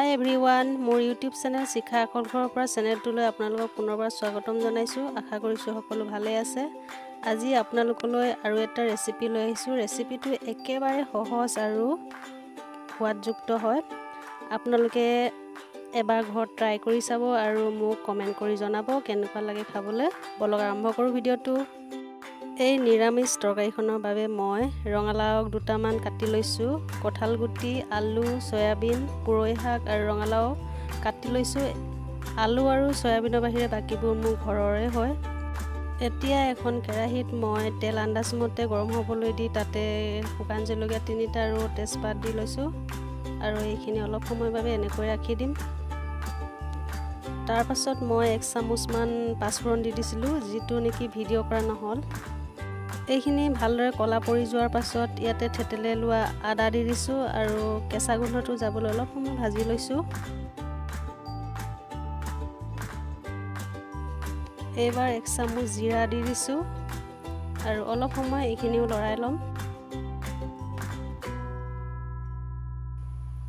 হাই everyone মোৰ YouTube channel শিখা আকলঘৰৰ পৰা চেনেলটোলৈ আপোনালোকক পুনৰবাৰ স্বাগতম জনাইছো। আশা কৰিছো সকলো ভালে আছে। আজি আপোনালোকলৈ আৰু এটা ৰেচিপি লৈ আহিছো। ৰেচিপিটো একেবাৰে সহজ আৰু সোৱাদযুক্ত হয়। আপোনালোকে এবাৰ ঘৰত ট্ৰাই কৰি চাব আৰু মোক কমেন্ট কৰি জনাব কেনেকুৱা লাগে খাবলৈ। বলক আৰম্ভ কৰো ভিডিঅটো। এই নিৰামিষ তৰকাৰীখনৰ বাবে মই ৰঙালাও দুটামান কাটি লৈছো, কঁঠাল গুটি, আলু, সয়াবিন, পুৰৈ শাক আৰু ৰঙালাও কাটি লৈছো। আলু আৰু সয়াবিনৰ বাহিৰে বাকিবোৰ মোৰ ঘৰৰে হয়। এতিয়া এখন কেৰাহীত মই তেল আন্দাজমতে গৰম হ'বলৈ দি তাতে শুকান জলকীয়া 3টা আৰু তেজপাত দি লৈছো আৰু এইখিনি অলপ সময়ৰ বাবে এনেকৈ ৰাখি দিম। তাৰ পাছত মই 1 চামুচমান পাঁচফোৰণ দি দিছিলো, যিটো নেকি ভিডিঅ' কৰা নহল। এইখিনি ভালদৰে কলা পৰি যোৱাৰ পাছত ইয়াতে থেতেলে লোৱা আদা দি দিছো আৰু কেঁচা গোন্ধটো যাবলৈ অলপ সময় ভাজি লৈছো। এইবাৰ 1 চামুচ জিৰা দি দিছো আৰু অলপ সময় এইখিনিও লৰাই লম।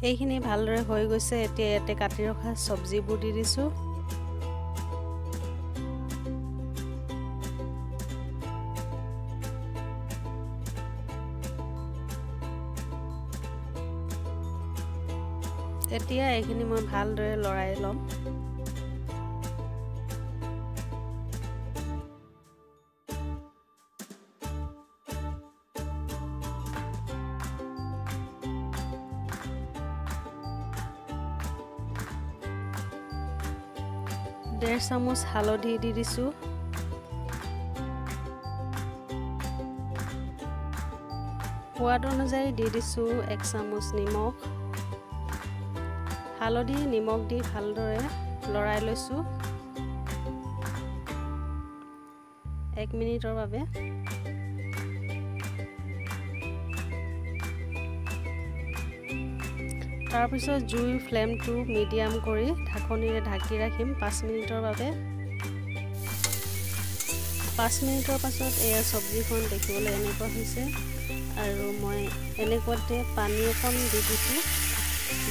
এইখিনি ভালদৰে হৈ গৈছে। এতিয়া ইয়াতে কাটি ৰখা সবজিবোৰ দি দিছো। এতিয়া এইখিনি মই ভালদৰে লৰাই লম। ডেৰ চামুচ হালধি দি দিছো। সোৱাদ অনুযায়ী দি দিছো 1 চামুচ নিমখ। হালধি নিমখ দি ভালদৰে লৰাই লৈছো 1 মিনিটৰ বাবে। তাৰ পিছত জুইৰ ফ্লেমটো মিডিয়াম কৰি ঢাকনিৰে ঢাকি ৰাখিম 5 মিনিটৰ বাবে। 5 মিনিটৰ পাছত এয়া সবজিখন দেখিবলৈ এনেকুৱা হৈছে আৰু মই এনেকুৱাতে পানী অকণ দি দিছো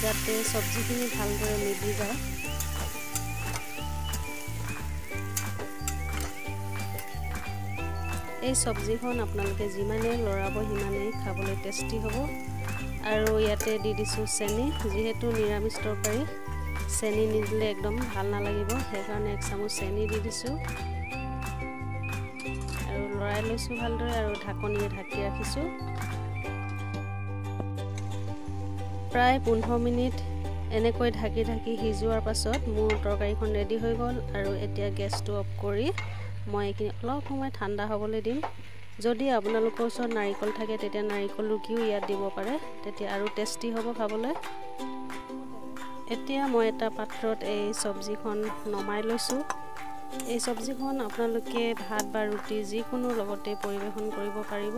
যাতে সবজিখিনি ভালদৰে মিলি যায়। এই সবজিখন আপোনালোকে যিমানে লৰাব সিমানেই খাবলৈ টেষ্টি হ'ব। আৰু ইয়াতে দি দিছো চেনি, যিহেতু নিৰামিষ তৰকাৰী চেনি নিদিলে একদম ভাল নালাগিব, সেইকাৰণে 1 চামুচ চেনি দি দিছো আৰু লৰাই লৈছো ভালদৰে আৰু ঢাকনিৰে ঢাকি ৰাখিছো। প্ৰায় 15 মিনিট এনেকৈ ঢাকি সিজোৱাৰ পাছত মোৰ তৰকাৰীখন ৰেডি হৈ গ'ল আৰু এতিয়া গেছটো অফ কৰি মই এইখিনি অলপ সময় ঠাণ্ডা হ'বলৈ দিম। যদি আপোনালোকৰ ওচৰত নাৰিকল থাকে তেতিয়া নাৰিকল ৰুকিও ইয়াত দিব পাৰে, তেতিয়া আৰু টেষ্টি হ'ব খাবলৈ। এতিয়া মই এটা পাত্ৰত এই সবজিখন নমাই লৈছো। এই সবজিখন আপোনালোকে ভাত বা ৰুটি যিকোনো লগতে পৰিৱেশন কৰিব পাৰিব।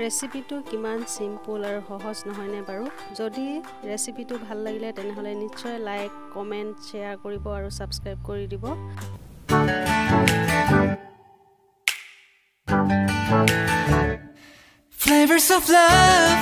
ৰেচিপিটো কিমান সিম্পল আৰু সহজ নহয়নে বাৰু? যদি ৰেচিপিটো ভাল লাগিলে তেনেহলে নিশ্চয় লাইক, কমেন্ট, শ্বেয়াৰ কৰিব আৰু সাবস্ক্ৰাইব কৰি দিব। Flavors of love.